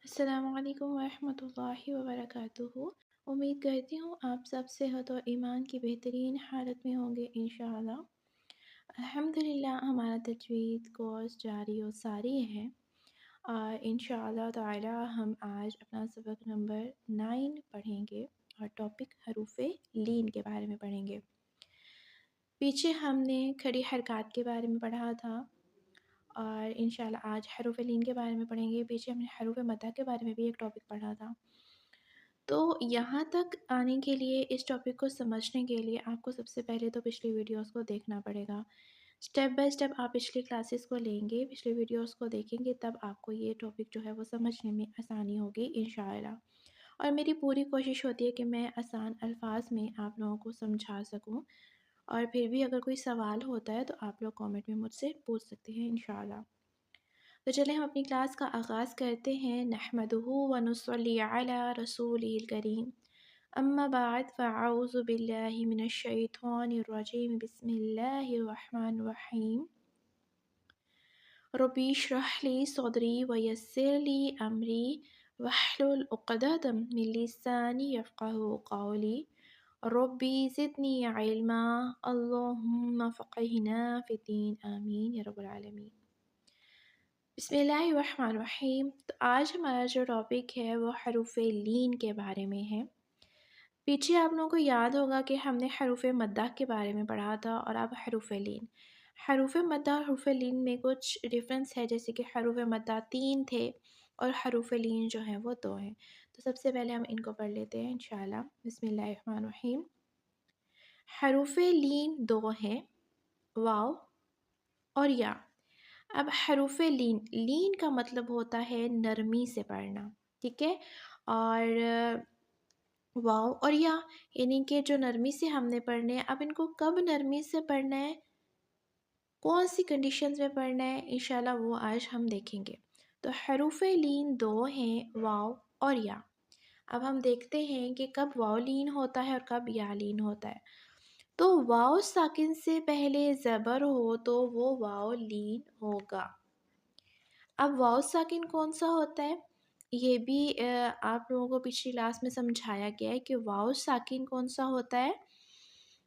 अस्सलामु अलैकुम वरहमतुल्लाहि वबरकातुहू। उम्मीद करती हूँ आप सब सेहत और ईमान की बेहतरीन हालत में होंगे इंशाअल्लाह। अल्हम्दुलिल्लाह हमारा तजवीद कोर्स जारी और सारी है और इंशाअल्लाह ताला हम आज अपना सबक नंबर 9 पढ़ेंगे और टॉपिक हरूफ़े लीन के बारे में पढ़ेंगे। पीछे हमने खड़ी हरकत के बारे में पढ़ा था और इंशाल्लाह आज हरूफ़ लीन के बारे में पढ़ेंगे। पीछे हमने हरूफ़ मद्दा के बारे में भी एक टॉपिक पढ़ा था। तो यहाँ तक आने के लिए, इस टॉपिक को समझने के लिए आपको सबसे पहले तो पिछली वीडियोस को देखना पड़ेगा। स्टेप बाय स्टेप आप पिछली क्लासेस को लेंगे, पिछली वीडियोस को देखेंगे, तब आपको ये टॉपिक जो है वो समझने में आसानी होगी इंशाअल्लाह। और मेरी पूरी कोशिश होती है कि मैं आसान अल्फाज में आप लोगों को समझा सकूं। और फिर भी अगर कोई सवाल होता है तो आप लोग कमेंट में मुझसे पूछ सकते हैं इंशाअल्लाह। तो चलें हम अपनी क्लास का आगाज़ करते हैं। नहमदुहु व नुसल्ली अला रसूलिल करीम, अम्मा बाद फ़अऊज़ु बिल्लाहि मिनश शैतानिर रजीम, बिस्मिल्लाहिर रहमानिर रहीम। रब्बि इश्रह ली सदरी व यस्सिर ली अमरी वहलुल उक़दतम मिन लिसानी यफ़क़हू क़ौली। रब्बी ज़िदनी इल्मा, अल्लाहुम्मा फ़क़िहना फ़िद्दीन, आमीन या रब्बल आलमीन। बिस्मिल्लाहिर्रहमानिर्रहीम। तो आज हमारा जो टॉपिक है वो हरूफ़ लीन के बारे में है। पीछे आप लोगों को याद होगा कि हमने हरूफ़ मद्दा के बारे में पढ़ा था और अब हरूफ़ लीन। हरूफ़ मद्दा और हरूफ़ लीन में कुछ डिफरेंस है, जैसे कि हरूफ़ मद्दा 3 थे और हरूफ़ लीन जो हैं वो 2 हैं। तो सबसे पहले हम इनको पढ़ लेते हैं इंशाअल्लाह। बिस्मिल्लाहिर्रहमानिर्रहीम। हरूफ़ लीन 2 हैं, वाव और या। अब हरूफ़ लीन, लीन का मतलब होता है नरमी से पढ़ना, ठीक है। और वाव और या यानी कि जो नरमी से हमने पढ़ने हैं। अब इनको कब नरमी से पढ़ना है, कौन सी कंडीशंस में पढ़ना है, इंशाल्लाह वो आज हम देखेंगे। तो हरूफ़ लीन 2 हैं, वाव और या। अब हम देखते हैं कि कब वाव लीन होता है और कब या लीन होता है। तो वाव साकिन से पहले ज़बर हो तो वो वाव लीन होगा। अब वाव साकिन कौन सा होता है, ये भी आप लोगों को पिछली क्लास में समझाया गया है कि वाव साकिन कौन सा होता है,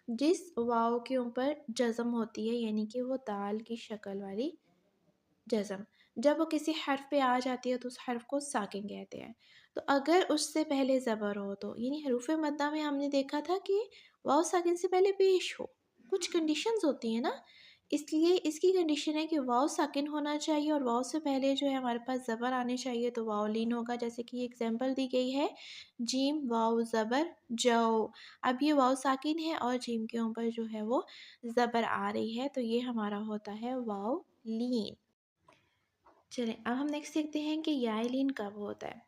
जिस वाव के ऊपर जज़म होती है, यानी कि वो दाल की शक्ल वाली जज़म। जब वो किसी हर्फ पे आ जाती है तो उस हर्फ को साकिन कहते हैं। तो अगर उससे पहले ज़बर हो तो, यानी हरूफ़ मद्दा में हमने देखा था कि वाव साकिन से पहले पेश हो, कुछ कंडीशंस होती हैं ना, इसलिए इसकी कंडीशन है कि वाव साकिन होना चाहिए और वाव से पहले जो है हमारे पास ज़बर आने चाहिए, तो वाव लीन होगा। जैसे कि एग्जांपल दी गई है, जीम वाव ज़बर जौ। अब ये वाव साकिन है और जीम के ऊपर जो है वो ज़बर आ रही है, तो ये हमारा होता है वाव लीन। चलें अब हम नेक्स्ट देखते हैं कि या लीन कब होता है।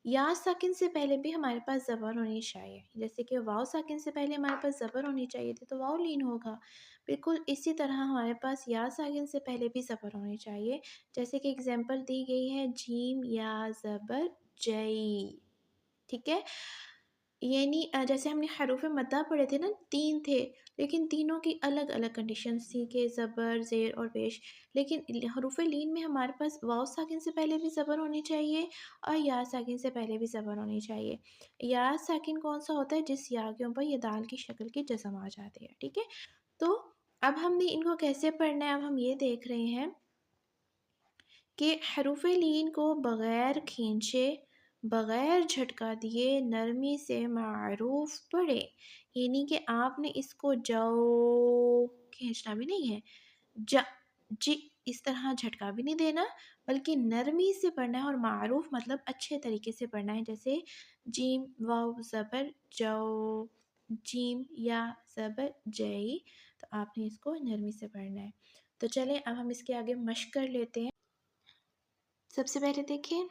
या साकिन से पहले भी हमारे पास ज़बर होनी चाहिए, जैसे कि वाव साकिन से पहले हमारे पास ज़बर होनी चाहिए थी तो वाव लीन होगा। बिल्कुल इसी तरह हमारे पास या साकिन से पहले भी ज़बर होनी चाहिए, जैसे कि एग्जांपल दी गई है, जीम या ज़बर जई, ठीक है। यानी जैसे हमने हरूफ़ मद्दा पढ़े थे ना, 3 थे, लेकिन तीनों की अलग अलग कंडीशंस थी कि ज़बर, ज़ेर और पेश। लेकिन हरूफ़ लीन में हमारे पास वाव साकिन से पहले भी ज़बर होनी चाहिए और या साकिन से पहले भी ज़बर होनी चाहिए। या साकिन कौन सा होता है, जिस या के ऊपर ये दाल की शक्ल की जज़म आ जाती है, ठीक है। तो अब हमने इनको कैसे पढ़ना है, अब हम ये देख रहे हैं कि हरूफ़ लीन को बग़ैर खींचे, बग़ैर झटका दिए, नरमी से मारूफ़ पढ़े। यानी कि आपने इसको जौ खींचना भी नहीं है, ज जी इस तरह झटका भी नहीं देना, बल्कि नरमी से पढ़ना है और मारूफ़ मतलब अच्छे तरीके से पढ़ना है। जैसे जीम वाव ज़बर जौ, जीम या ज़बर जई, तो आपने इसको नरमी से पढ़ना है। तो चलें अब हम इसके आगे मश्क कर लेते हैं। सबसे पहले देखिए,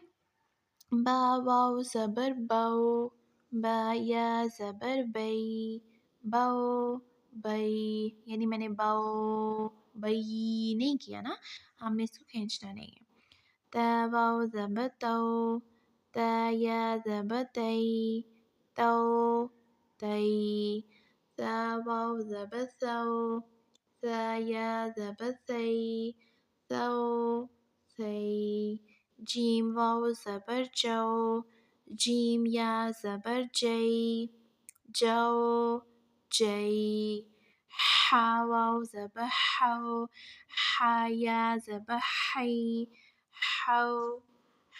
बा वाव ज़बर बौ, बा या ज़बर बई, बौ बई, यानी मैंने बौ बई नहीं किया ना, हमने इसको खींचना नहीं है। ता वाव ज़बर तौ, ता या ज़बर तई, तौ तई, ता वाव ज़बर सौ, ता या ज़बर सई, सौ सई, جیم واو زبر جو، جیم یا زبر جی، جو جی. حا واو زبر حو، حا یا زبر حی، حو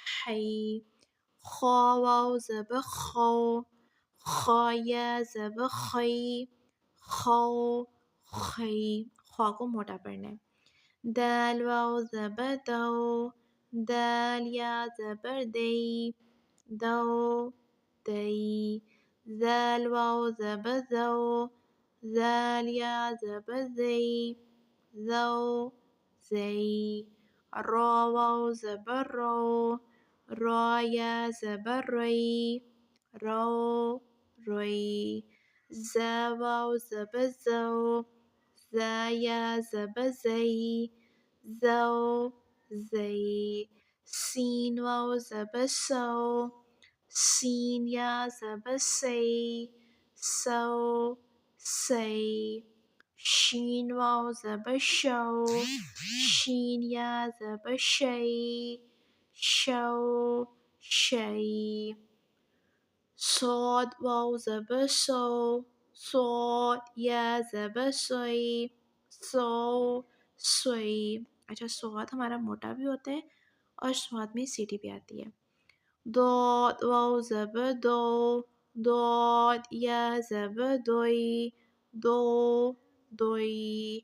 حی. خا واو زبر خو، خا یا زبر خی، خو خی. خا کو موٹا پڑھنا ہے. دال واو زبر دو، دال یا زبر دی، دو دی. ذال واو زبر زو، ذال یا زبر زی، زو زی. را واو زبر رو، را یا زبر ری، رو ری. ز واو زبر زو، ز یا زبر زی، زو زی. سین واو زبر سو، سین یا زبر سی، سو سی. شین واو زبر شو، شین یا زبر شی، شو شی. صاد واو زبر سو، صاد یا زبر سوئی، سو سوئی. اچھا صاد ہمارا موٹا بھی ہوتا ہے اور صاد میں سیٹی بھی آتی ہے. ضاد واو زبر دو، ضاد یا زبر دوئی، دو دوئی.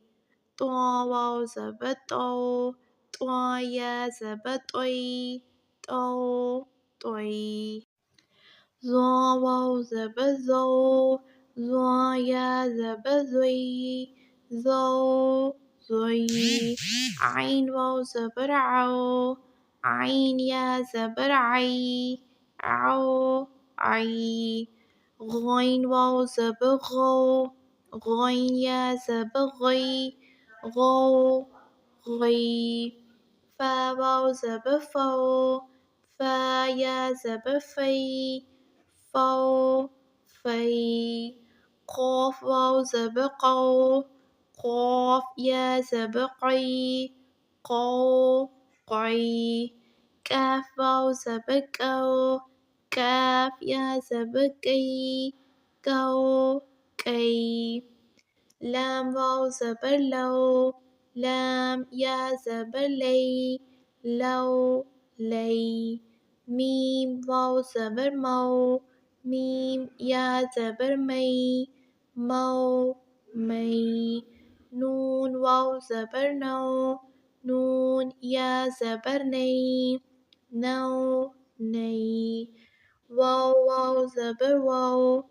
طا واو زبر تو، طا یا زبر طوئی، تو طوئی. ظا واو زبر زو، ظا یا زبر زوئی، زو زوئی. عین واو زبر عو، عین یا زبر عی، عو عی. غین واو زبر غو، غین یا زبر غی، غو غی. فا واو زبر فو، فا یا زبر فی، فو فی. قاف واو زبر قو، قاف یا زبر قی، قو قی. کاف واو زبر کو، کاف یا زبر کی، کو کی. لام واو زبر لو، لام یا زبر لی، لو لی. میم واو زبر مو، میم یا زبر می، مو می. نون واو زبر نو، نون یا زبر نی، نو نی. واو واو زبر واو،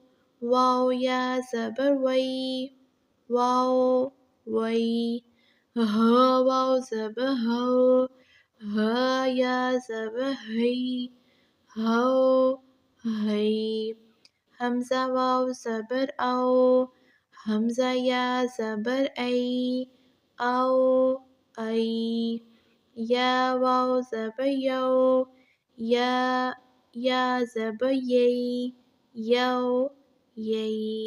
واو یا زبر وی، واو وی. ہ واو زبر ہو، ہ یا زبر ہی، ہو ہی. حمزہ واو زبر او، حمزہ یا زبر ای، او ای. یا واو زبر یو، یا زبر یی، یو یی.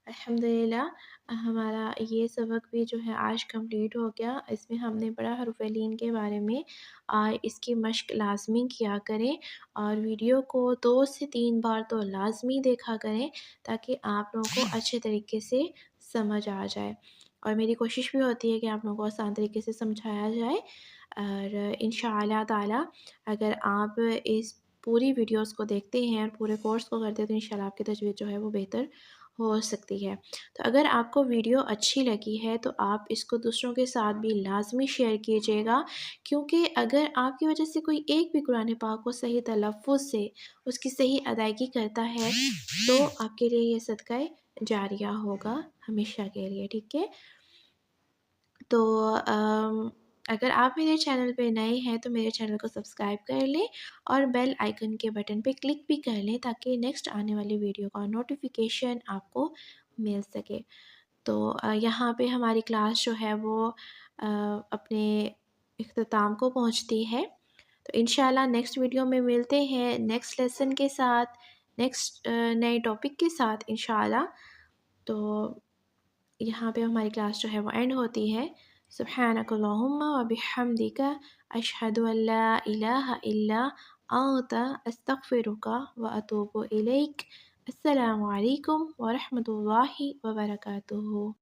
الحمدللہ ہمارا یہ سبق بھی جو ہے آج کمپلیٹ ہو گیا. اس میں ہم نے پڑھا حروف لین کے بارے میں. اس کی مشق لازمی کیا کریں اور ویڈیو کو 2 سے 3 بار تو لازمی دیکھا کریں تاکہ آپ لوگوں کو اچھے طریقے سے سمجھ آ جائے. اور میری کوشش بھی ہوتی ہے کہ آپ لوگوں کو آسان طریقے سے سمجھایا جائے. اور انشاءاللہ تعالی اگر آپ اس پوری ویڈیوز کو دیکھتے ہیں اور پورے کورس کو کرتے ہیں تو انشاءاللہ آپ کی تجوید جو ہے وہ بہتر ہو سکتی ہے. تو اگر آپ کو ویڈیو اچھی لگی ہے تو آپ اس کو دوسروں کے ساتھ بھی لازمی شیئر کیجیے گا، کیونکہ اگر آپ کی وجہ سے کوئی ایک بھی قرآن پاک کو صحیح تلفظ سے اس کی صحیح ادائیگی کرتا ہے تو آپ کے لیے یہ صدقہ جاریہ ہوگا ہمیشہ کے لیے. ٹھیک ہے. تو اگر آپ میرے چینل پہ نئے ہیں تو میرے چینل کو سبسکرائب کر لیں اور بیل آئیکن کے بٹن پہ کلک بھی کر لیں تاکہ نیکسٹ آنے والی ویڈیو کا نوٹیفیکیشن آپ کو مل سکے. تو یہاں پہ ہماری کلاس جو ہے وہ اپنے اختتام کو پہنچتی ہے. تو انشاءاللہ نیکسٹ ویڈیو میں ملتے ہیں نیکسٹ لیسن کے ساتھ، نیکسٹ نئے ٹاپک کے ساتھ انشاءاللہ. تو یہاں پہ ہماری کلاس جو ہے وہ اینڈ ہوتی ہے. سبحانک اللہم و بحمدک اشہد ان لا الہ الا انت استغفرک و اتوب الیک۔ السلام علیکم ورحمۃ اللہ وبرکاتہ۔